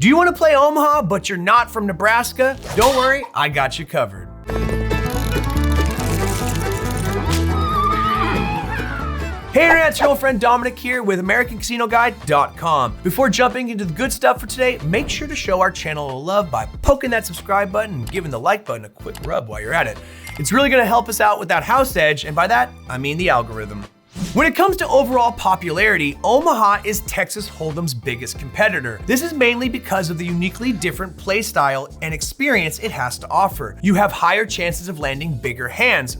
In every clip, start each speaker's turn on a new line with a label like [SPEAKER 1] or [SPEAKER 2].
[SPEAKER 1] Do you want to play Omaha, but you're not from Nebraska? Don't worry, I got you covered. Hey Internet, it's your old friend Dominic here with Americancasinoguide.com. Before jumping into the good stuff for today, make sure to show our channel a little love by poking that subscribe button and giving the like button a quick rub while you're at it. It's really gonna help us out with that house edge, and by that, I mean the algorithm. When it comes to overall popularity, Omaha is Texas Hold'em's biggest competitor. This is mainly because of the uniquely different play style and experience it has to offer. You have higher chances of landing bigger hands.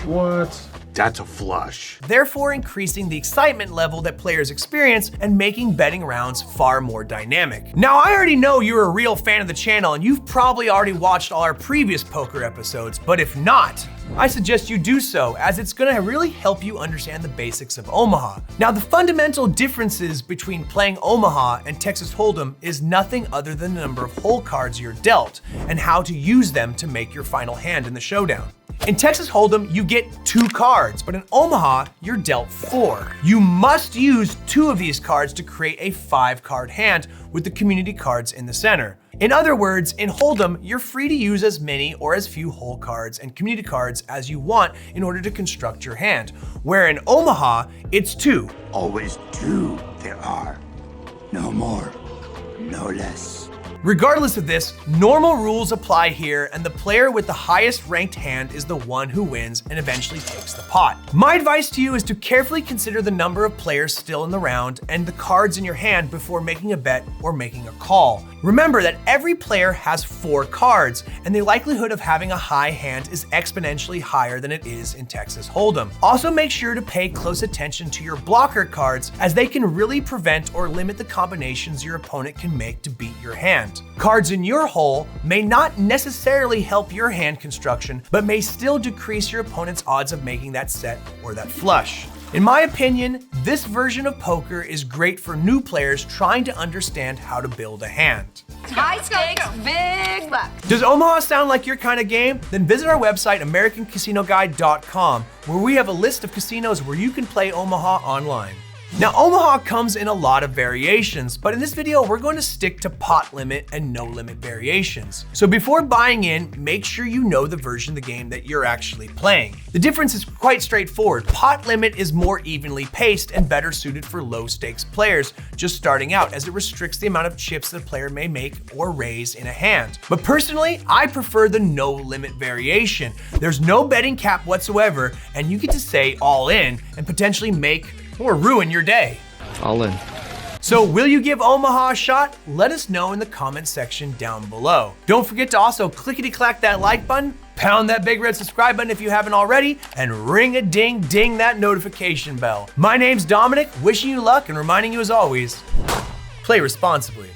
[SPEAKER 2] What?
[SPEAKER 3] That's a flush.
[SPEAKER 1] Therefore increasing the excitement level that players experience and making betting rounds far more dynamic. Now I already know you're a real fan of the channel and you've probably already watched all our previous poker episodes, but if not, I suggest you do so, as it's gonna really help you understand the basics of Omaha. Now the fundamental differences between playing Omaha and Texas Hold'em is nothing other than the number of hole cards you're dealt and how to use them to make your final hand in the showdown. In Texas Hold'em, you get 2 cards, but in Omaha, you're dealt 4. You must use 2 of these cards to create a 5-card hand with the community cards in the center. In other words, in Hold'em, you're free to use as many or as few hole cards and community cards as you want in order to construct your hand, where in Omaha, it's 2.
[SPEAKER 3] Always 2 there are. No more, no less.
[SPEAKER 1] Regardless of this, normal rules apply here, and the player with the highest ranked hand is the one who wins and eventually takes the pot. My advice to you is to carefully consider the number of players still in the round and the cards in your hand before making a bet or making a call. Remember that every player has 4 cards, and the likelihood of having a high hand is exponentially higher than it is in Texas Hold'em. Also make sure to pay close attention to your blocker cards, as they can really prevent or limit the combinations your opponent can make to beat your hand. Cards in your hole may not necessarily help your hand construction, but may still decrease your opponent's odds of making that set or that flush. In my opinion, this version of poker is great for new players trying to understand how to build a hand.
[SPEAKER 4] High stakes, big bucks.
[SPEAKER 1] Does Omaha sound like your kind of game? Then visit our website, Americancasinoguide.com, where we have a list of casinos where you can play Omaha online. Now, Omaha comes in a lot of variations, but in this video, we're going to stick to pot limit and no limit variations. So before buying in, make sure you know the version of the game that you're actually playing. The difference is quite straightforward. Pot limit is more evenly paced and better suited for low stakes players just starting out, as it restricts the amount of chips that a player may make or raise in a hand. But personally, I prefer the no limit variation. There's no betting cap whatsoever, and you get to say all in and potentially make or ruin your day.
[SPEAKER 2] All in.
[SPEAKER 1] So will you give Omaha a shot? Let us know in the comment section down below. Don't forget to also clickety-clack that like button, pound that big red subscribe button if you haven't already, and ring-a-ding-ding that notification bell. My name's Dominic, wishing you luck and reminding you as always, play responsibly.